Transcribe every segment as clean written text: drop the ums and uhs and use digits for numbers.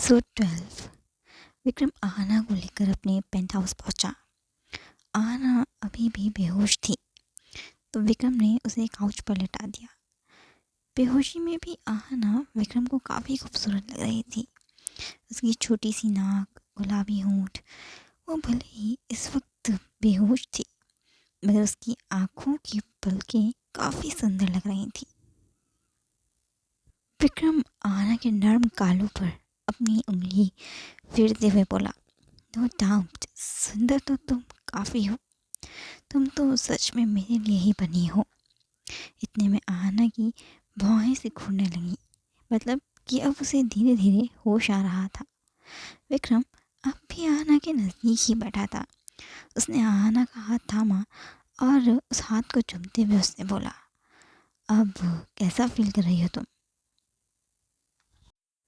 Episode 12। Vikram Ahana को लेकर अपने पेंट हाउस पहुंचा। आहना अभी भी बेहोश थी तो विक्रम ने उसे काउच पर लिटा दिया। बेहोशी में भी आहना विक्रम को काफ़ी खूबसूरत लग रही थी। उसकी छोटी सी नाक, गुलाबी होंठ, वो भले ही इस वक्त बेहोश थी मगर उसकी आँखों की पलकें काफ़ी सुंदर लग रही थी। विक्रम आहना के नर्म गालों पर अपनी उंगली फेरते हुए बोला, नो डाउट सुंदर तो तुम काफ़ी हो। तुम तो सच में मेरे लिए ही बनी हो। इतने में आहना की भौहें से घूरने लगी, मतलब कि अब उसे धीरे धीरे होश आ रहा था। विक्रम अब भी आहना के नज़दीक ही बैठा था। उसने आहना का हाथ थामा और उस हाथ को चूमते हुए उसने बोला, अब कैसा फील कर रही हो तुम?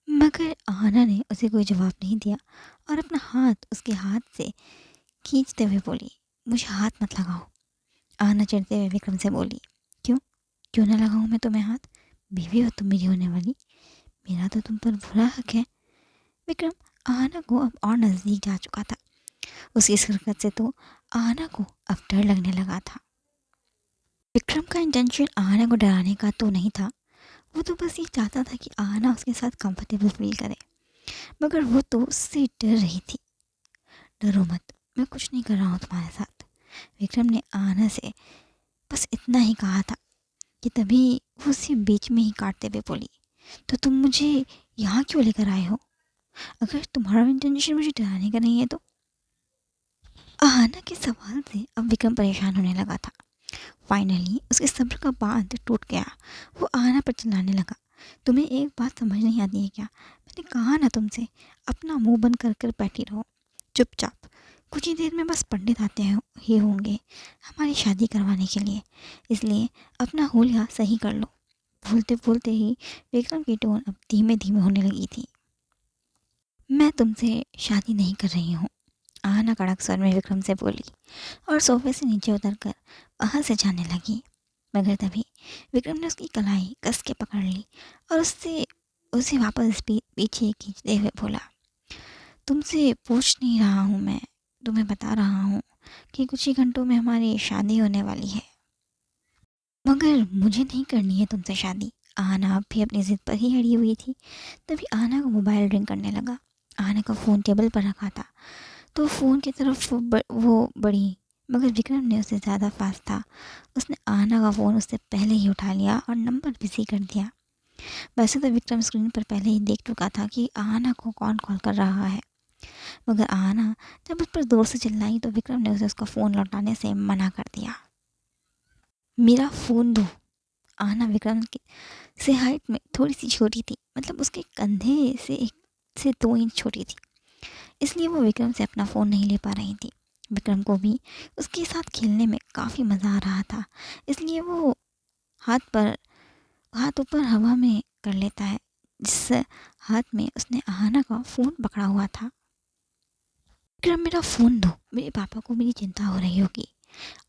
मगर आहना ने उसे कोई जवाब नहीं दिया और अपना हाथ उसके हाथ से खींचते हुए बोली, मुझे हाथ मत लगाओ। आहना चिढ़ते हुए विक्रम से बोली, क्यों क्यों ना लगाऊं मैं तुम्हें हाथ? बीवी हो तुम मेरी होने वाली, मेरा तो तुम पर बुरा हक है। विक्रम आहना को अब और नज़दीक जा चुका था। उसकी इस हरकत से तो आहना को अब डर लगने लगा था। विक्रम का इंटेंशन आहना को डराने का तो नहीं था। वो तो बस ये चाहता था कि आहना उसके साथ कंफर्टेबल फील करे। मगर वो तो उससे डर रही थी। डरो मत, मैं कुछ नहीं कर रहा हूँ तुम्हारे साथ। विक्रम ने आहना से बस इतना ही कहा था कि तभी वो उसे बीच में ही काटते हुए बोली, तो तुम मुझे यहाँ क्यों लेकर आए हो? अगर तुम्हारा इंटेंशन मुझे डराने का नहीं है तो? आहना के सवाल से अब विक्रम परेशान होने लगा था। फाइनली उसके सब्र का बांध टूट गया। वो आहना पर चिल्लाने लगा, तुम्हें एक बात समझ नहीं आती है क्या? मैंने कहा ना तुमसे, अपना मुंह बंद कर कर बैठी रहो चुपचाप। कुछ ही देर में बस पंडित आते हैं ही होंगे हमारी शादी करवाने के लिए, इसलिए अपना होलिया सही कर लो। बोलते बोलते ही विक्रम की टोन अब धीमे धीमे होने लगी थी। मैं तुमसे शादी नहीं कर रही हूँ, आहना कड़क स्वर में विक्रम से बोली और सोफे से नीचे उतरकर वहाँ से जाने लगी। मगर तभी विक्रम ने उसकी कलाई कस के पकड़ ली और उसे वापस पीछे खींचते हुए बोला, तुमसे पूछ नहीं रहा हूँ, मैं तुम्हें बता रहा हूँ कि कुछ ही घंटों में हमारी शादी होने वाली है। मगर मुझे नहीं करनी है तुमसे शादी। आहना अब भी अपनी ज़िद पर ही अड़ी हुई थी। तभी आहना का मोबाइल रिंग करने लगा। आहना का फ़ोन टेबल पर रखा था तो फ़ोन की तरफ वो बढ़ी, मगर विक्रम ने उससे ज़्यादा फास्ट था। उसने आहना का फ़ोन उससे पहले ही उठा लिया और नंबर बिजी कर दिया। वैसे तो विक्रम स्क्रीन पर पहले ही देख चुका था कि आहना को कौन कॉल कर रहा है, मगर आहना जब उस पर जोर से चिल्लाई तो विक्रम ने उसे उसका फ़ोन लौटाने से मना कर दिया। मेरा फ़ोन दो। आहना विक्रम की से हाइट में थोड़ी सी छोटी थी, मतलब उसके कंधे से 2 इंच छोटी थी, इसलिए वो विक्रम से अपना फ़ोन नहीं ले पा रही थी। विक्रम को भी उसके साथ खेलने में काफ़ी मज़ा आ रहा था, इसलिए वो हाथ ऊपर हवा में कर लेता है, जिस हाथ में उसने आहना का फ़ोन पकड़ा हुआ था। विक्रम मेरा फ़ोन दो, मेरे पापा को मेरी चिंता हो रही होगी।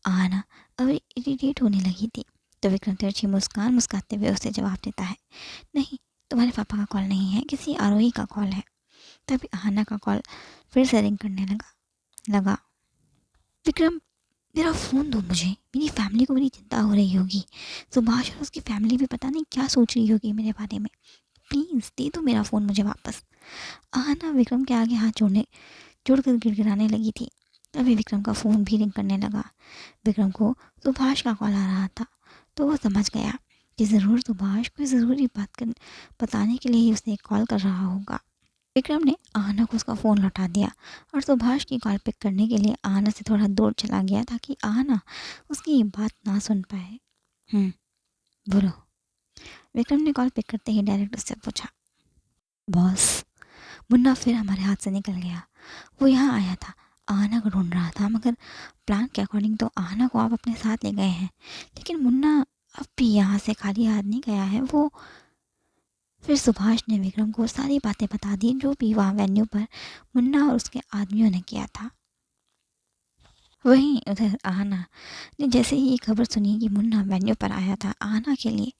आहना अब इरिटेट होने लगी थी तो विक्रम तिरछी मुस्कान मुस्काते हुए उसे जवाब देता है, नहीं तुम्हारे पापा का कॉल नहीं है, किसी आरोही का कॉल है। तभी आहना का कॉल फिर से रिंग करने लगा। विक्रम मेरा फ़ोन दो मुझे, मेरी फैमिली को मेरी चिंता हो रही होगी। सुभाष और उसकी फैमिली भी पता नहीं क्या सोच रही होगी मेरे बारे में। प्लीज़ दे दो मेरा फ़ोन मुझे वापस। आहना विक्रम के आगे हाथ जोड़कर गिड़गिड़ाने लगी थी। तभी विक्रम का फ़ोन भी रिंग करने लगा। विक्रम को सुभाष का कॉल आ रहा था तो वो समझ गया कि ज़रूर सुभाष कोई ज़रूरी बताने के लिए ही उसे कॉल कर रहा होगा। विक्रम ने आहना को उसका फ़ोन लौटा दिया और सुभाष की कॉल पिक करने के लिए आहना से थोड़ा दूर चला गया ताकि आहना उसकी बात ना सुन पाए। बोलो। विक्रम ने कॉल पिक करते ही डायरेक्ट उससे पूछा, बॉस मुन्ना फिर हमारे हाथ से निकल गया। वो यहाँ आया था, आहना को ढूंढ रहा था, मगर प्लान के अकॉर्डिंग तो आहना को आप अपने साथ ले गए हैं, लेकिन मुन्ना अब भी यहाँ से खाली हाथ नहीं गया है। वो फिर सुभाष ने विक्रम को सारी बातें बता दी जो भी वहाँ वेन्यू पर मुन्ना और उसके आदमियों ने किया था। वहीं उधर आहना ने जैसे ही ये खबर सुनी कि मुन्ना वेन्यू पर आया था आहना के लिए,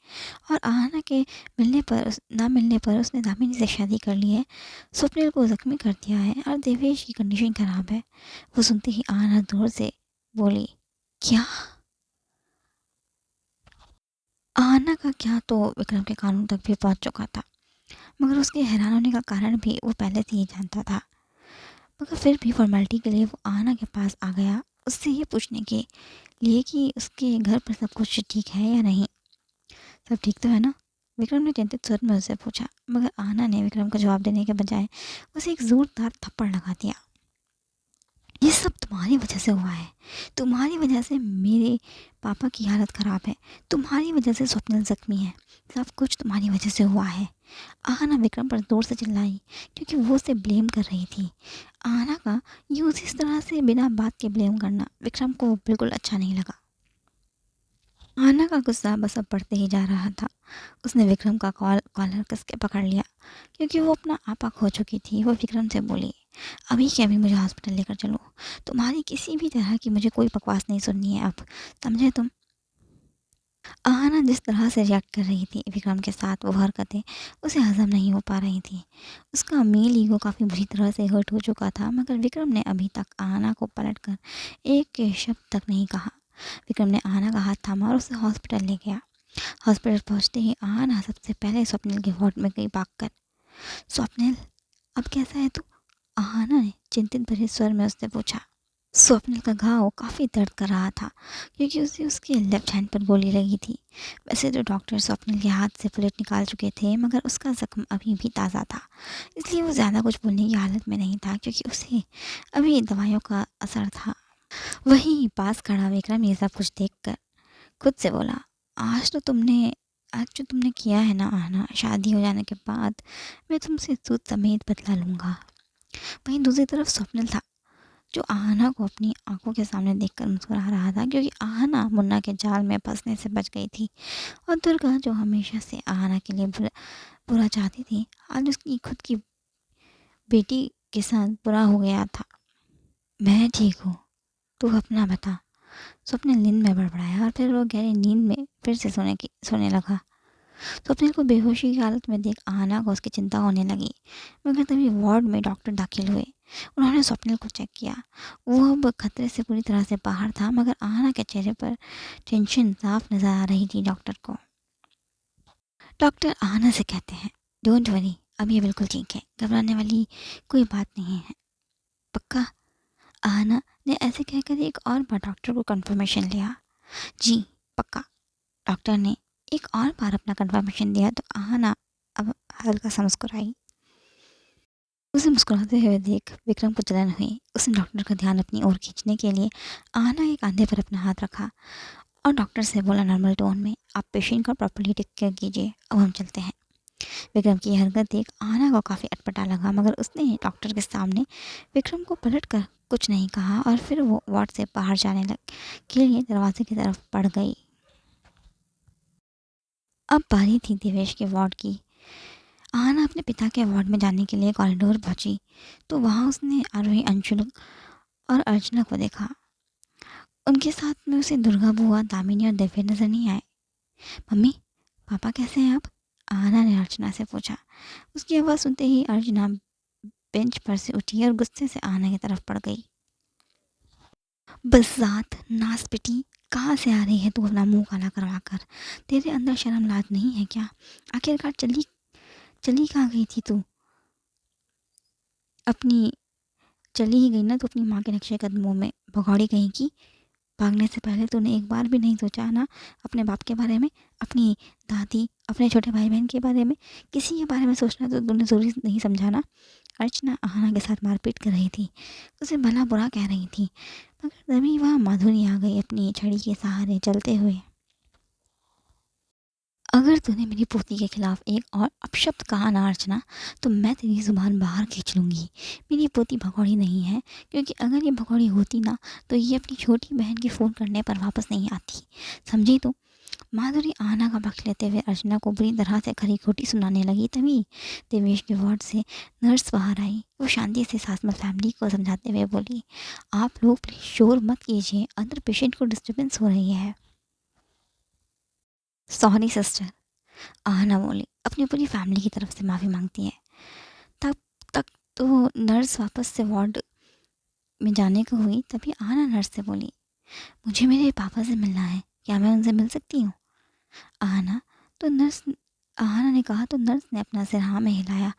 और आहना के ना मिलने पर उसने दामिनी से शादी कर ली है, स्वप्निल को जख्मी कर दिया है और देवेश की कंडीशन खराब है, वो सुनते ही आहना दूर से बोली, क्या? आहना का क्या तो विक्रम के कानों तक भी पहुंच चुका था, मगर उसके हैरान होने का कारण भी वो पहले से ही जानता था। मगर फिर भी फॉर्मेलिटी के लिए वो आहना के पास आ गया, उससे ये पूछने के लिए कि उसके घर पर सब कुछ ठीक है या नहीं। सब ठीक तो है ना? विक्रम ने चिंतित स्वर में उससे पूछा, मगर आहना ने विक्रम को जवाब देने के बजाय उसे एक जोरदार थप्पड़ लगा दिया। ये सब तुम्हारी वजह से हुआ है, तुम्हारी वजह से मेरे पापा की हालत ख़राब है, तुम्हारी वजह से स्वप्निल जख्मी है, सब कुछ तुम्हारी वजह से हुआ है। आहना विक्रम पर जोर से चिल्लाई क्योंकि वो उसे ब्लेम कर रही थी। आहना का यूँ इस तरह से बिना बात के ब्लेम करना विक्रम को बिल्कुल अच्छा नहीं लगा। आहना का गुस्सा बस अब बढ़ते ही जा रहा था। उसने विक्रम का कॉलर कस के पकड़ लिया क्योंकि वो अपना आपा खो चुकी थी। वो विक्रम से बोली, अभी के अभी मुझे हॉस्पिटल लेकर चलो, तुम्हारी किसी भी तरह की मुझे कोई बकवास नहीं सुननी है अब, समझे तुम? आहना जिस तरह से रिएक्ट कर रही थी विक्रम के साथ, वो हरकतें उसे हजम नहीं हो पा रही थी। उसका मेल ईगो काफ़ी बुरी तरह से हर्ट हो चुका था, मगर विक्रम ने अभी तक आहना को पलट कर एक शब्द तक नहीं कहा। विक्रम ने आहना का हाथ थामा और उसे हॉस्पिटल ले गया। हॉस्पिटल पहुंचते ही आहना सबसे पहले स्वप्निल के वार्ड में गई भागकर। स्वप्निल, अब कैसा है तू? आहना ने चिंतित भरे स्वर में उससे पूछा। स्वप्निल का घाव काफ़ी दर्द कर रहा था क्योंकि उसे उसके लेफ्ट हैंड पर गोली लगी थी। वैसे तो डॉक्टर स्वप्निल के हाथ से बुलेट निकाल चुके थे, मगर उसका जख्म अभी भी ताज़ा था, इसलिए वो ज़्यादा कुछ बोलने की हालत में नहीं था क्योंकि उसे अभी दवाइयों का असर था। वहीं पास खड़ा विक्रम ये सब कुछ देखकर खुद से बोला, आज जो तुमने किया है ना आहना, शादी हो जाने के बाद मैं तुमसे सूद समेत बदला लूँगा। वहीं दूसरी तरफ स्वप्निल था जो आहना को अपनी आंखों के सामने देखकर मुस्कुरा रहा था क्योंकि आहना मुन्ना के जाल में फंसने से बच गई थी, और दुर्गा जो हमेशा से आहना के लिए बुरा चाहती थी, आज उसकी खुद की बेटी के साथ बुरा हो गया था। मैं ठीक हूँ, तू अपना बता। स्वप्निल नींद में बड़बड़ाया और फिर वो गहरी नींद में फिर से सोने लगा। स्वप्निल को बेहोशी की हालत में देख आहना को उसकी चिंता होने लगी, मगर तभी वार्ड में डॉक्टर दाखिल हुए। उन्होंने स्वप्निल को चेक किया। वो अब खतरे से पूरी तरह से बाहर था, मगर आहना के चेहरे पर टेंशन साफ नजर आ रही थी डॉक्टर को। डॉक्टर आहना से कहते हैं, डोंट वरी, अब ये बिल्कुल ठीक है, घबराने वाली कोई बात नहीं है। पक्का? आहना ने ऐसे कहकर एक और बार डॉक्टर को कंफर्मेशन लिया। जी पक्का। डॉक्टर ने एक और बार अपना कंफर्मेशन दिया तो आहना अब हल्का सा मुस्कुराई। उसे मुस्कुराते हुए देख विक्रम को जलन हुई। उसने डॉक्टर का ध्यान अपनी ओर खींचने के लिए आहना के कंधे पर अपना हाथ रखा और डॉक्टर से बोला नॉर्मल टोन में, आप पेशेंट का प्रॉपर्ली टेक केयर कीजिए, अब हम चलते हैं। विक्रम की हरकत देख आहना को काफ़ी अटपटा लगा, मगर उसने डॉक्टर के सामने विक्रम को पलट कर कुछ नहीं कहा और फिर वो वार्ड से बाहर जाने लग के लिए दरवाजे की तरफ बढ़ गई। अब बारी थी देवेश के वार्ड की। आहना अपने पिता के वार्ड में जाने के लिए कॉरिडोर पहुंची तो वहां उसने आरोही, अंशुल और अर्चना को देखा। उनके साथ में उसे दुर्गा बुआ, दामिनी और दिव्य नजर नहीं आए। मम्मी, पापा कैसे हैं आप? आहना ने अर्चना से पूछा। उसकी आवाज़ सुनते ही अर्चना बेंच पर से उठी और गुस्से से आहना की तरफ बढ़ गई। बज़ात नास पिटी, कहाँ से आ रही है तू अपना मुंह काला करवा कर? तेरे अंदर शर्म लाज नहीं है क्या? आखिरकार चली चली कहाँ गई थी तू? अपनी चली ही गई ना तो अपनी माँ के नक्शे कदमों में, भगौड़ी कहीं की। भागने से पहले तूने एक बार भी नहीं सोचा ना अपने बाप के बारे में, अपनी दादी, अपने छोटे भाई बहन के बारे में? किसी के बारे में सोचना तो तूने ज़रूरी नहीं समझा ना? अर्चना आहना के साथ मारपीट कर रही थी, उसे भला बुरा कह रही थी, मगर तभी वहाँ माधुरी आ गई अपनी छड़ी के सहारे चलते हुए। अगर तूने मेरी पोती के खिलाफ एक और अपशब्द कहा ना अर्चना, तो मैं तेरी ज़ुबान बाहर खींच लूँगी। मेरी पोती भगौड़ी नहीं है, क्योंकि अगर ये भगौड़ी होती ना तो ये अपनी छोटी बहन के फ़ोन करने पर वापस नहीं आती, समझी तू? माधुरी आहना का पक्ष लेते हुए अर्चना को बुरी तरह से खरी खोटी सुनाने लगी। तभी देवेश के वार्ड से नर्स बाहर आई। वो शांति से सासमत फैमिली को समझाते हुए बोली, आप लोग प्लीज शोर मत कीजिए, अंदर पेशेंट को डिस्टर्बेंस हो रही है। सॉरी सिस्टर, आहना बोली, अपनी पूरी फैमिली की तरफ से माफ़ी मांगती है। तब तक तो नर्स वापस से वार्ड में जाने को हुई। तभी आहना नर्स से बोली, मुझे मेरे पापा से मिलना है, क्या मैं उनसे मिल सकती हूँ? आहना तो नर्स आहना ने कहा तो नर्स ने अपना सिर हाँ में हिलाया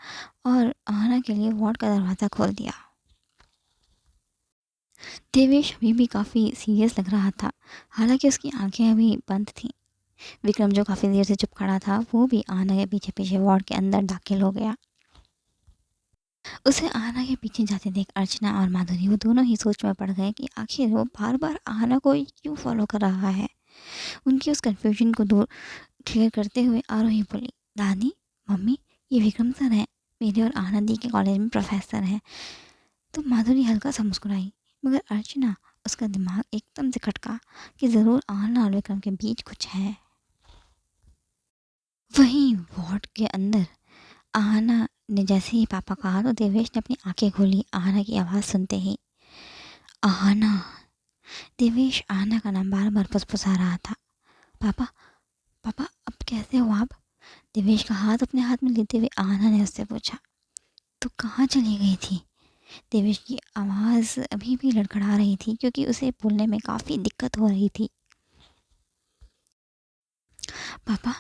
और आहना के लिए वार्ड का दरवाज़ा खोल दिया। देवेश अभी भी काफ़ी सीरियस लग रहा था, हालांकि उसकी आंखें अभी बंद थीं। विक्रम जो काफ़ी देर से चुप खड़ा था, वो भी आहना के पीछे पीछे वार्ड के अंदर दाखिल हो गया। उसे आहना के पीछे जाते देख अर्चना और माधुरी वो दोनों ही सोच में पड़ गए कि आखिर वो बार बार आहना को क्यों फॉलो कर रहा है। उनकी उस कन्फ्यूजन को दूर क्लियर करते हुए आरोही बोली, दादी मम्मी, ये विक्रम सर हैं, मेरे और आनंदी के कॉलेज में प्रोफेसर हैं। तो माधुरी हल्का सा मुस्कुराई, मगर अर्चना उसका दिमाग एकदम से खटका कि ज़रूर आहना और विक्रम के बीच कुछ है। वहीं वार्ड के अंदर आहना ने जैसे ही पापा कहा तो देवेश ने अपनी आंखें खोली। आहना की आवाज़ सुनते ही, आहना। देवेश आहना का नाम बार बार फुसफुसा रहा था। पापा, पापा अब कैसे हो आप? देवेश का हाथ अपने हाथ में लेते हुए आहना ने उससे पूछा। तो कहाँ चली गई थी? देवेश की आवाज़ अभी भी लड़खड़ा रही थी क्योंकि उसे बोलने में काफ़ी दिक्कत हो रही थी। पापा,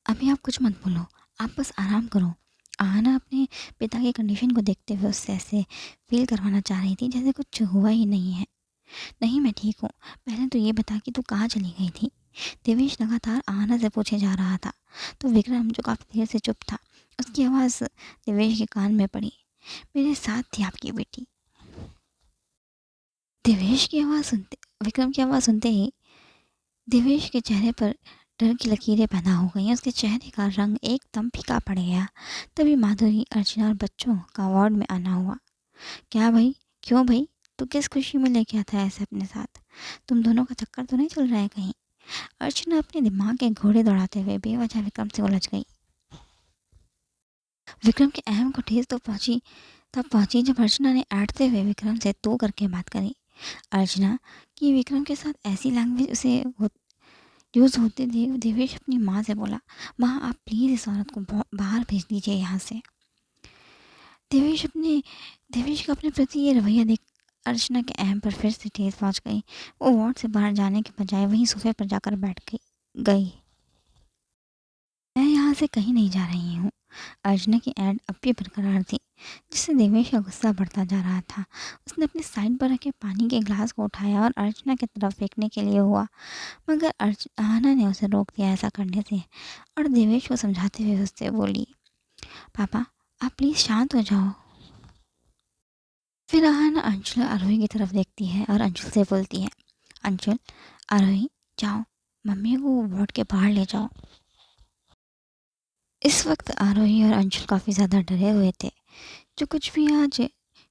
अभी आप कुछ मत बोलो, आप बस आराम करो। आहना अपने पिता की कंडीशन को देखते हुए उससे ऐसे फील करवाना चाह रही थी जैसे कुछ हुआ ही नहीं है। नहीं, मैं ठीक हूँ, पहले तो ये बता कि तू कहाँ चली गई थी? देवेश लगातार आहना से पूछे जा रहा था। तो विक्रम जो काफ़ी देर से चुप था, उसकी आवाज़ देवेश के कान में पड़ी। मेरे साथ थी आपकी बेटी। देवेश की आवाज़ सुनते विक्रम की आवाज़ सुनते ही देवेश के चेहरे पर डर की लकीरें पैदा हो गईं। उसके चेहरे का रंग एकदम फीका पड़ गया। तभी माधुरी, अर्चना और बच्चों का वार्ड में आना हुआ। क्या भाई, क्यों भाई, तू किस खुशी में लेके आता है ऐसे अपने साथ? तुम दोनों का चक्कर तो नहीं चल रहा है कहीं? अर्चना अपने दिमाग के घोड़े दौड़ाते हुए बेवजह विक्रम से उलझ गई। विक्रम के अहम को ठेस तो पहुंची तब पहुंची जब अर्चना ने ऐठते हुए विक्रम से तू करके बात करी। अर्चना की विक्रम के साथ ऐसी लैंग्वेज उसे यूज़ होते देख देवेश अपनी माँ से बोला, माँ आप प्लीज़ इस औरत को बाहर भेज दीजिए यहाँ से। देवेश का अपने प्रति ये रवैया देख अर्चना के अहम पर फिर से ठेस पहुँच गई। वो वार्ड से बाहर जाने के बजाय वहीं सोफे पर जाकर बैठ गई। मैं यहाँ से कहीं नहीं जा रही हूँ। अर्चना की ऐड अब भी बरकरार थी, जिससे देवेश का गुस्सा बढ़ता जा रहा था। उसने अपने साइड पर रखे पानी के ग्लास को उठाया और अर्चना की तरफ फेंकने के लिए हुआ, मगर आहना ने उसे रोक दिया ऐसा करने से और देवेश को समझाते हुए उससे बोली, पापा आप प्लीज़ शांत हो जाओ। फिर आहना अंशुल आरोही की तरफ देखती है और अंशुल से बोलती है, अंशुल, आरोही जाओ, मम्मी को वार्ड के बाहर ले जाओ। इस वक्त आरोही और अंशुल काफ़ी ज़्यादा डरे हुए थे। जो कुछ भी आज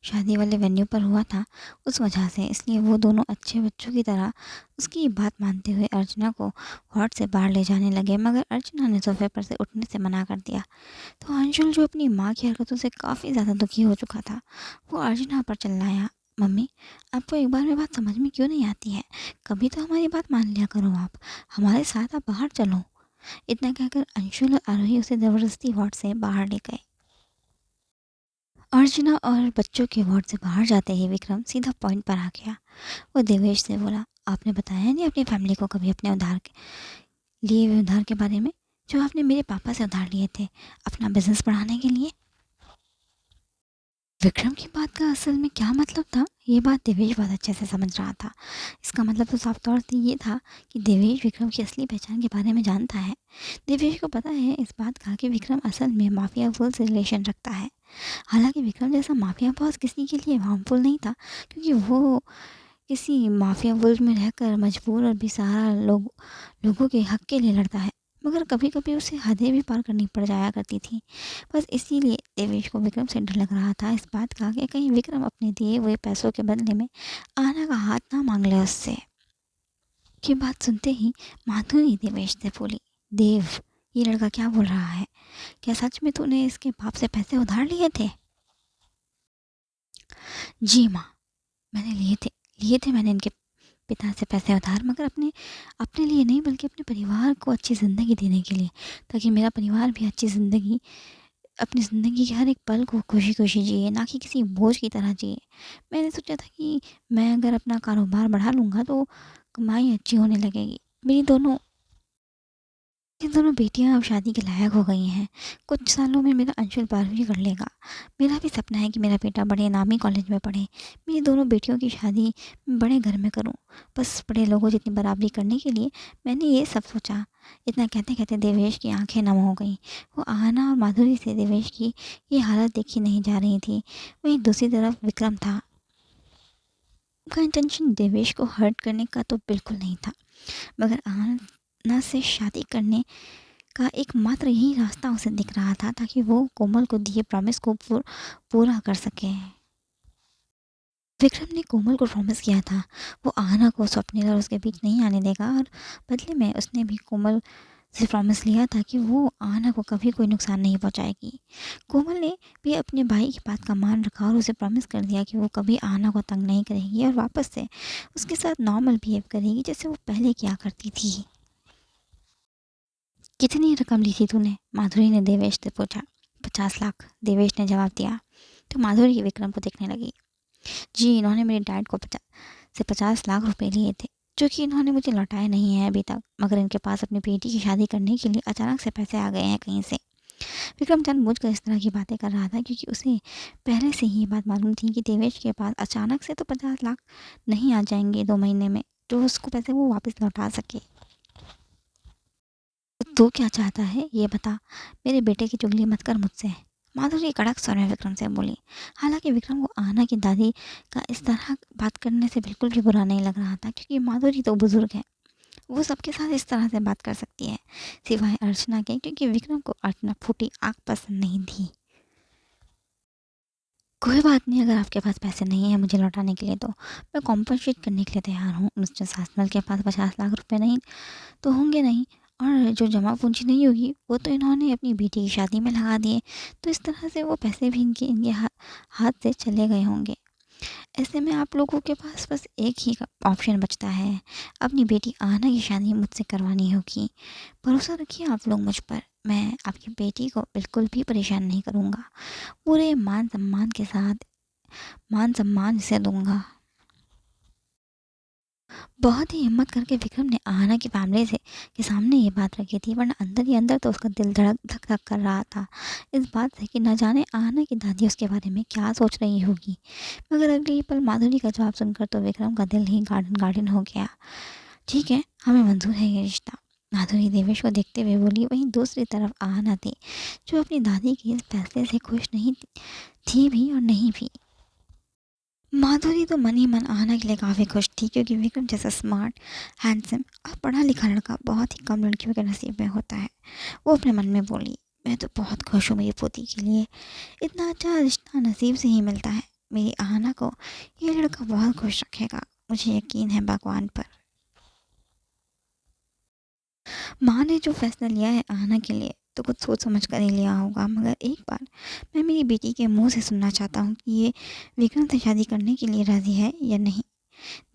शादी वाले वेन्यू पर हुआ था उस वजह से, इसलिए वो दोनों अच्छे बच्चों की तरह उसकी बात मानते हुए अर्चना को वार्ड से बाहर ले जाने लगे, मगर अर्चना ने सोफे पर से उठने से मना कर दिया। तो अंशुल जो अपनी माँ की हरकतों से काफ़ी ज़्यादा दुखी हो चुका था, वो अर्चना पर चिल्लाया, मम्मी आपको एक बार में बात समझ में क्यों नहीं आती है? कभी तो हमारी बात मान लिया करो, आप हमारे साथ आप बाहर चलो। इतना कहकर अंशुल और आरोही उसे ज़बरदस्ती वार्ड से बाहर ले गए। अर्चना और बच्चों के वार्ड से बाहर जाते ही विक्रम सीधा पॉइंट पर आ गया। वो देवेश से बोला, आपने बताया नहीं अपनी फैमिली को कभी अपने लिए हुए उधार के बारे में, जो आपने मेरे पापा से उधार लिए थे अपना बिजनेस बढ़ाने के लिए? विक्रम की बात का असल में क्या मतलब था, ये बात देवेश बहुत अच्छे से समझ रहा था। इसका मतलब तो साफ तौर से ये था कि देवेश विक्रम की असली पहचान के बारे में जानता है। देवेश को पता है इस बात का कि विक्रम असल में माफिया बोल से रिलेशन रखता है। हालांकि विक्रम जैसा माफिया बॉस किसी के लिए हार्मफुल नहीं था, क्योंकि वो किसी माफिया वर्ल्ड में रहकर मजबूर और बेसहारा लोगों के हक के लिए लड़ता है, मगर कभी कभी उसे हदें भी पार करनी पड़ जाया करती थी। बस इसीलिए देवेश को विक्रम से डर लग रहा था, इस बात का कि कहीं विक्रम अपने दिए हुए पैसों के बदले में आहना का हाथ ना मांग ले उससे। की बात सुनते ही माधुरी देवेश से बोली, देव, ये लड़का क्या बोल रहा है? क्या सच में तूने इसके बाप से पैसे उधार लिए थे? जी माँ, मैंने लिए थे मैंने इनके पिता से पैसे उधार, मगर अपने अपने लिए नहीं, बल्कि अपने परिवार को अच्छी ज़िंदगी देने के लिए, ताकि मेरा परिवार भी अच्छी ज़िंदगी, अपनी ज़िंदगी के हर एक पल को खुशी खुशी जिए, ना कि किसी बोझ की तरह जिए। मैंने सोचा था कि मैं अगर अपना कारोबार बढ़ा लूँगा तो कमाई अच्छी होने लगेगी। मेरी दोनों बेटियां अब शादी के लायक हो गई हैं। कुछ सालों में मेरा अंशुल 12वीं कर लेगा। मेरा भी सपना है कि मेरा बेटा बड़े नामी कॉलेज में पढ़े। मेरी दोनों बेटियों की शादी बड़े घर में करूं। बस बड़े लोगों जितनी बराबरी करने के लिए मैंने ये सब सोचा। इतना कहते कहते देवेश की आंखें नम हो गईं। वो आहना और माधुरी से देवेश की ये हालत देखी नहीं जा रही थी। वहीं दूसरी तरफ विक्रम था। उसका इंटेंशन देवेश को हर्ट करने का तो बिल्कुल नहीं था, मगर आहना से शादी करने का एकमात्र यही रास्ता उसे दिख रहा था, ताकि वो कोमल को दिए प्रॉमिस को पूरा कर सके। विक्रम ने कोमल को प्रॉमिस किया था वो आहना को स्वप्निल और उसके बीच नहीं आने देगा, और बदले में उसने भी कोमल से प्रॉमिस लिया था कि वो आहना को कभी कोई नुकसान नहीं पहुंचाएगी। कोमल ने भी अपने भाई की बात का मान रखा और उसे प्रॉमिस कर दिया कि वो कभी आहना को तंग नहीं करेगी और वापस से उसके साथ नॉर्मल बिहेव करेगी जैसे वो पहले किया करती थी। कितनी रकम ली थी तूने? माधुरी ने देवेश से पूछा। 50 लाख, देवेश ने जवाब दिया। तो माधुरी विक्रम को देखने लगी। जी, इन्होंने मेरे डैड को 50 रुपए लिए थे, जो कि इन्होंने मुझे लौटाए नहीं हैं अभी तक, मगर इनके पास अपनी बेटी की शादी करने के लिए अचानक से पैसे आ गए हैं कहीं से। विक्रम जानबूझकर इस तरह की बातें कर रहा था क्योंकि उसे पहले से ही ये बात मालूम थी कि देवेश के पास अचानक से तो 50 लाख नहीं आ जाएंगे 2 महीने में, जो उसको पैसे वो वापस लौटा सके। तू क्या चाहता है ये बता, मेरे बेटे की चुगली मत कर मुझसे, माधुरी कड़क स्वर में विक्रम से बोली। हालांकि विक्रम को आहना की दादी का इस तरह बात करने से बिल्कुल भी बुरा नहीं लग रहा था, क्योंकि माधुरी तो बुजुर्ग है, वो सबके साथ इस तरह से बात कर सकती है, सिवाय अर्चना के, क्योंकि विक्रम को अर्चना फूटी आँख पसंद नहीं थी। कोई बात नहीं, अगर आपके पास पैसे नहीं है मुझे लौटाने के लिए तो मैं कॉम्पनसेट करने के लिए तैयार हूँ। मिस्टर सासमल के पास 50 लाख रुपए नहीं तो होंगे नहीं, और जो जमा पूंजी नहीं होगी वो तो इन्होंने अपनी बेटी की शादी में लगा दिए, तो इस तरह से वो पैसे भी इनके इनके हाथ से चले गए होंगे। ऐसे में आप लोगों के पास बस एक ही ऑप्शन बचता है, अपनी बेटी आहना की शादी मुझसे करवानी होगी। भरोसा रखिए आप लोग मुझ पर, मैं आपकी बेटी को बिल्कुल भी परेशान नहीं करूँगा, पूरे मान सम्मान से दूंगा। बहुत ही हिम्मत करके विक्रम ने आहना की फैमिली से के सामने ये बात रखी थी, वरना अंदर ही अंदर तो उसका दिल धड़क धक धक कर रहा था इस बात से कि न जाने आहना की दादी उसके बारे में क्या सोच रही होगी। मगर अगले ही पल माधुरी का जवाब सुनकर तो विक्रम का दिल ही गार्डन गार्डन हो गया। ठीक है, हमें मंजूर है ये रिश्ता, माधुरी देवेश को देखते हुए बोली। वहीं दूसरी तरफ आहना थी, जो अपनी दादी के इस फैसले से खुश नहीं थी भी और नहीं भी। माधुरी तो मन ही मन आहना के लिए काफ़ी खुश थी, क्योंकि विक्रम जैसा स्मार्ट, हैंडसम और पढ़ा लिखा लड़का बहुत ही कम लड़कियों के नसीब में होता है। वो अपने मन में बोली, मैं तो बहुत खुश हूँ मेरी पोती के लिए, इतना अच्छा रिश्ता नसीब से ही मिलता है। मेरी आहना को ये लड़का बहुत खुश रखेगा, मुझे यकीन है भगवान पर। माँ ने जो फैसला लिया है आहना के लिए तो कुछ सोच समझ कर ही लिया होगा, मगर एक बार मैं मेरी बेटी के मुंह से सुनना चाहता हूँ कि ये विक्रम से शादी करने के लिए राज़ी है या नहीं।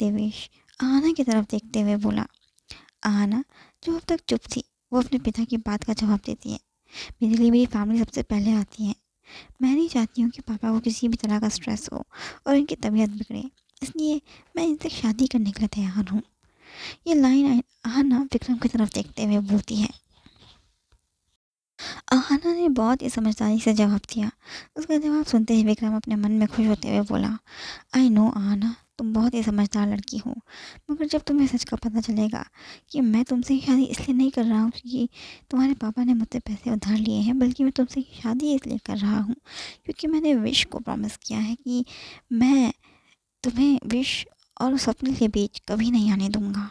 देवेश आहना की तरफ देखते हुए बोला। आहना, जो अब तक चुप थी, वो अपने पिता की बात का जवाब देती है। मेरे लिए मेरी फैमिली सबसे पहले आती है। मैं नहीं चाहती हूँ कि पापा को किसी भी तरह का स्ट्रेस हो और इनकी तबीयत बिगड़े, इसलिए मैं इनसे शादी करने के लिए तैयार हूँ। ये लाइन आहना विक्रम की तरफ देखते हुए बोलती है। आहना ने बहुत ही समझदारी से जवाब दिया। उसका जवाब सुनते ही विक्रम अपने मन में खुश होते हुए बोला, आई नो आहना, तुम बहुत ही समझदार लड़की हो, मगर जब तुम्हें सच का पता चलेगा कि मैं तुमसे शादी इसलिए नहीं कर रहा हूँ क्योंकि तुम्हारे पापा ने मुझसे पैसे उधार लिए हैं, बल्कि मैं तुमसे शादी इसलिए कर रहा हूँ क्योंकि मैंने विश को प्रॉमिस किया है कि मैं तुम्हें विश और स्वप्न के बीच कभी नहीं आने दूंगा।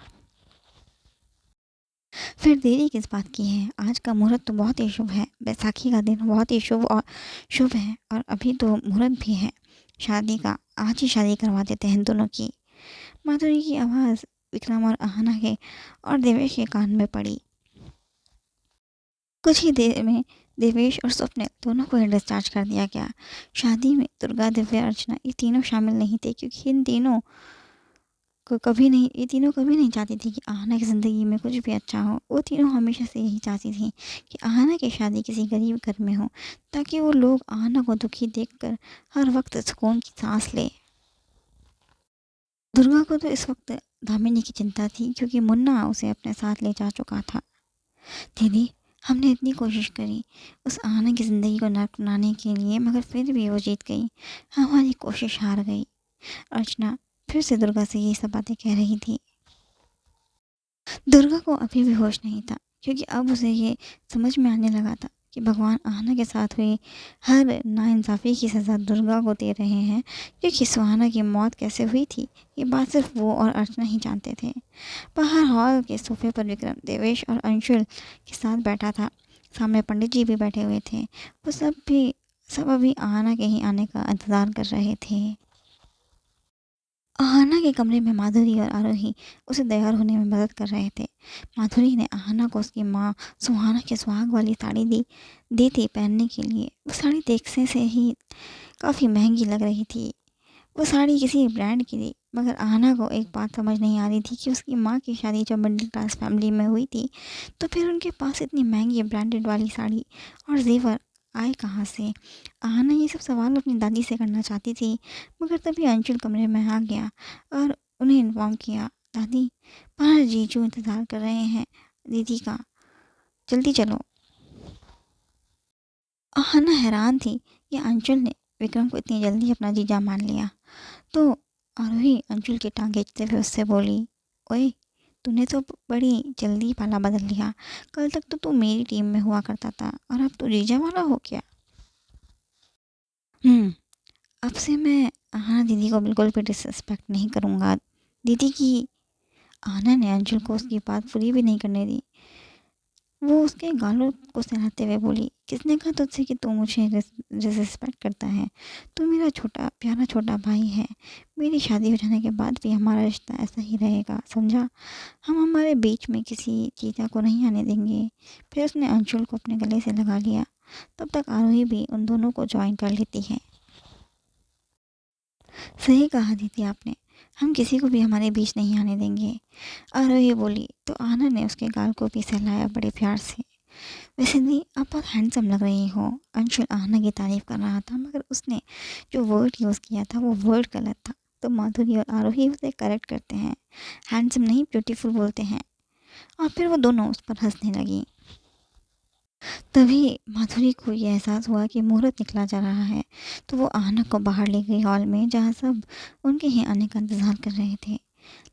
फिर देरी किस बात की है, आज का मुहूर्त तो बहुत ही शुभ है, बैसाखी का दिन बहुत ही शुभ है, और अभी तो मुहूर्त भी है शादी का, आज ही शादी करवा देते हैं दोनों की। माधुरी की आवाज़ विक्रम और आहना के और देवेश के कान में पड़ी। कुछ ही देर में देवेश और स्वप्निल दोनों को डिस्चार्ज कर दिया गया। शादी में दुर्गा, दिव्या, अर्चना ये तीनों शामिल नहीं थे, क्योंकि ये तीनों कभी नहीं चाहती थी कि आहना की ज़िंदगी में कुछ भी अच्छा हो। वो तीनों हमेशा से यही चाहती थी कि आहना की शादी किसी गरीब घर में हो, ताकि वो लोग आहना को दुखी देखकर हर वक्त सुकून की सांस ले। दुर्गा को तो इस वक्त दामिनी की चिंता थी, क्योंकि मुन्ना उसे अपने साथ ले जा चुका था। दीदी, हमने इतनी कोशिश करी उस आहना की ज़िंदगी को नर्क बनाने के लिए, मगर फिर भी वो जीत गई। हमारी कोशिश हार गई। अर्चना फिर से दुर्गा से ये सब बातें कह रही थी। दुर्गा को अभी भी होश नहीं था, क्योंकि अब उसे ये समझ में आने लगा था कि भगवान आहना के साथ हुई हर नाइंसाफ़ी की सज़ा दुर्गा को दे रहे हैं, क्योंकि सुहाना की मौत कैसे हुई थी ये बात सिर्फ वो और अर्चना ही जानते थे। बाहर हॉल के सोफे पर विक्रम देवेश और अंशुल के साथ बैठा था। सामने पंडित जी भी बैठे हुए थे। वो सब अभी आहना के ही आने का इंतज़ार कर रहे थे। आहना के कमरे में माधुरी और आरोही उसे तैयार होने में मदद कर रहे थे। माधुरी ने आहना को उसकी माँ सुहाना के सुहाग वाली साड़ी दी थी पहनने के लिए। वो साड़ी देखने से ही काफ़ी महंगी लग रही थी। वो साड़ी किसी ब्रांड की थी, मगर आहना को एक बात समझ नहीं आ रही थी कि उसकी माँ की शादी जब मिडिल क्लास फैमिली में हुई थी, तो फिर उनके पास इतनी महंगी ब्रांडेड वाली साड़ी और जेवर आए कहाँ से। आहना ये सब सवाल अपनी दादी से करना चाहती थी, मगर तभी अंशुल कमरे में आ गया और उन्हें इन्फॉर्म किया, दादी, बाहर जीजू इंतज़ार कर रहे हैं दीदी का, जल्दी चलो। आहना हैरान थी कि अंशुल ने विक्रम को इतनी जल्दी अपना जीजा मान लिया। तो आरोही अंशुल की टांग खींचते हुए उससे बोली, ओए, तूने तो बड़ी जल्दी पाला बदल लिया। कल तक तो तू मेरी टीम में हुआ करता था और अब तू जीजा वाला हो गया। अब से मैं आहना दीदी को बिल्कुल भी डिसरिस्पेक्ट नहीं करूँगा। दीदी की आहना ने अंशुल को उसकी बात पूरी भी नहीं करने दी। वो उसके गालों को सहलाते हुए बोली, किसने कहा तुझसे कि तू मुझे डिसरिस्पेक्ट करता है? तू मेरा छोटा प्यारा छोटा भाई है। मेरी शादी हो जाने के बाद भी हमारा रिश्ता ऐसा ही रहेगा, समझा? हम हमारे बीच में किसी चीज़ा को नहीं आने देंगे। फिर उसने अंशुल को अपने गले से लगा लिया। तब तक आरोही भी उन दोनों को ज्वाइन कर लेती है। सही कहा दीदी आपने, हम किसी को भी हमारे बीच नहीं आने देंगे, आरोही बोली। तो आहना ने उसके गाल को भी सहलाया बड़े प्यार से। वैसे दी, आप बहुत हैंडसम लग रही हो। अंशुल आहना की तारीफ कर रहा था, मगर उसने जो वर्ड यूज़ किया था वो वर्ड गलत था। तो माधुरी और आरोही उसे करेक्ट करते हैं, हैंडसम नहीं ब्यूटीफुल बोलते हैं। और फिर वो दोनों उस पर हंसने लगी। तभी माधुरी को ये एहसास हुआ कि मुहूर्त निकला जा रहा है। तो वो आहना को बाहर ले गई हॉल में, जहाँ सब उनके ही आने का इंतज़ार कर रहे थे।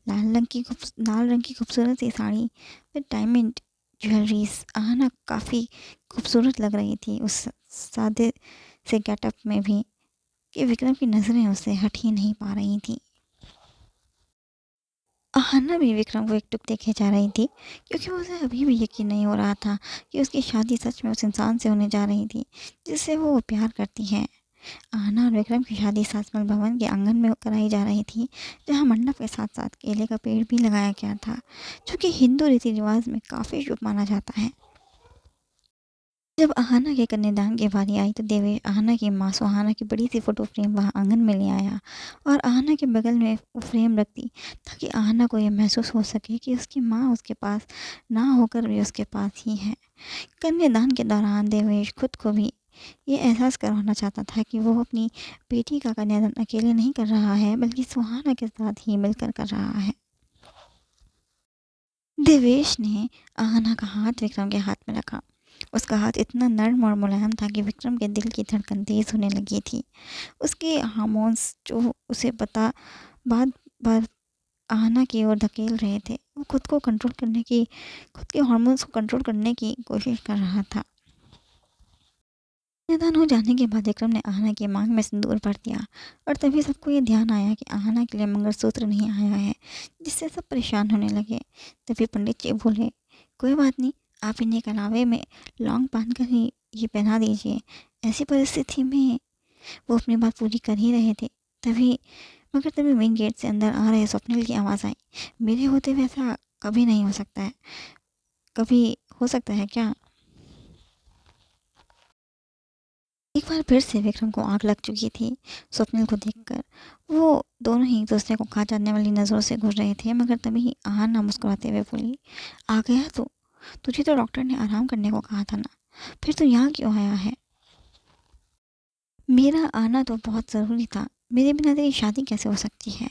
लाल रंग की खूबसूरत सी sari with diamond jewelleries, Aahana काफ़ी खूबसूरत लग रही थी उस सादे से गेटअप में भी, कि विक्रम की नज़रें उससे हट ही नहीं पा रही थी। आहना भी विक्रम को एकटुक देखे जा रही थी, क्योंकि उसे अभी भी यकीन नहीं हो रहा था कि उसकी शादी सच में उस इंसान से होने जा रही थी जिससे वो प्यार करती है। आहना और विक्रम की शादी सासमल भवन के आंगन में कराई जा रही थी, जहाँ मंडप के साथ साथ केले का पेड़ भी लगाया गया था, जो कि हिंदू रीति रिवाज में काफ़ी शुभ माना जाता है। जब आहना के कन्यादान की बारी आई, तो देवेश आहना की माँ सुहाना की बड़ी सी फ़ोटो फ्रेम वहाँ आंगन में ले आया और आहना के बगल में वो फ्रेम रख दी, ताकि आहना को यह महसूस हो सके कि उसकी माँ उसके पास ना होकर भी उसके पास ही है। कन्यादान के दौरान देवेश खुद को भी ये एहसास करवाना चाहता था कि वो अपनी बेटी का कन्यादान अकेले नहीं कर रहा है, बल्कि सुहाना के साथ ही मिलकर कर रहा है। देवेश ने आहना का हाथ विक्रम के हाथ में रखा। उसका हाथ इतना नर्म और मुलायम था कि विक्रम के दिल की धड़कन तेज होने लगी थी। उसके हार्मोन्स जो उसे बार बार आहना की ओर धकेल रहे थे, वो खुद के हार्मोन्स को कंट्रोल करने की कोशिश कर रहा था। निधन हो जाने के बाद विक्रम ने आहना की मांग में सिंदूर भर दिया, और तभी सबको ये ध्यान आया कि आहना के लिए मंगलसूत्र नहीं आया है, जिससे सब परेशान होने लगे। तभी पंडित जी बोले, कोई बात नहीं, आप इन्हें कलावे में लौंग बांध कर ही ये पहना दीजिए। ऐसी परिस्थिति में वो अपनी बात पूरी कर ही रहे थे, तभी मगर तभी मेन गेट से अंदर आ रहे स्वप्निल की आवाज़ आई। मेरे होते हुए ऐसा कभी नहीं हो सकता है। कभी हो सकता है क्या? एक बार फिर से विक्रम को आग लग चुकी थी स्वप्निल को देखकर। वो दोनों ही एक दूसरे को खा जाने वाली नज़रों से घूर रहे थे, मगर तभी आहना मुस्कुराते हुए बोली, आ गया तू? तुझे तो डॉक्टर ने आराम करने को कहा था ना, फिर तू यहाँ क्यों आया है? मेरा आना तो बहुत ज़रूरी था, मेरे बिना तेरी शादी कैसे हो सकती है?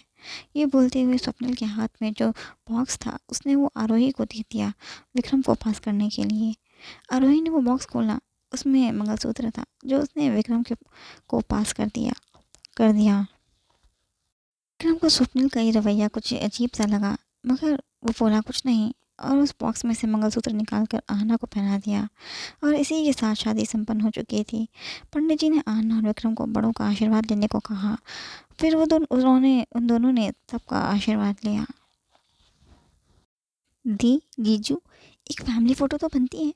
ये बोलते हुए स्वप्निल के हाथ में जो बॉक्स था उसने वो आरोही को दे दिया विक्रम को पास करने के लिए। आरोही ने वो बॉक्स खोला। उसमें मंगलसूत्र था जो उसने विक्रम के को पास कर दिया। विक्रम को स्वप्निल का ये रवैया कुछ अजीब सा लगा, मगर वो बोला कुछ नहीं और उस बॉक्स में से मंगलसूत्र निकालकर आहना को पहना दिया। और इसी के साथ शादी संपन्न हो चुकी थी। पंडित जी ने आहना और विक्रम को बड़ों का आशीर्वाद लेने को कहा। फिर उन दोनों ने सबका आशीर्वाद लिया। दी जीजू, एक फैमिली फ़ोटो तो बनती है,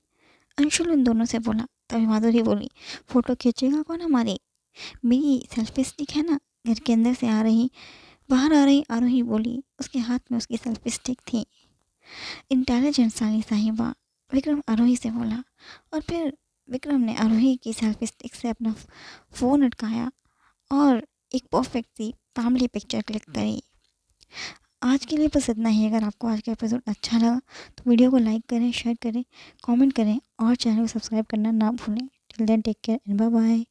अंशुल उन दोनों से बोला। तभी माधुरी बोली, फ़ोटो खींचेगा कौन हमारी? मेरी सेल्फी स्टिक है ना। घर के अंदर से बाहर आ रही आरोही बोली। उसके हाथ में उसकी सेल्फी स्टिक थी। इंटेलिजेंट साली साहिबा, विक्रम आरोही से बोला। और फिर विक्रम ने आरोही की सेल्फी स्टिक से अपना फ़ोन अटकाया और एक परफेक्ट सी फैमिली पिक्चर क्लिक करी। आज के लिए बस इतना ही। अगर आपको आज का एपिसोड अच्छा लगा तो वीडियो को लाइक करें, शेयर करें, कमेंट करें और चैनल को सब्सक्राइब करना ना भूलें। Till then take care and bye bye.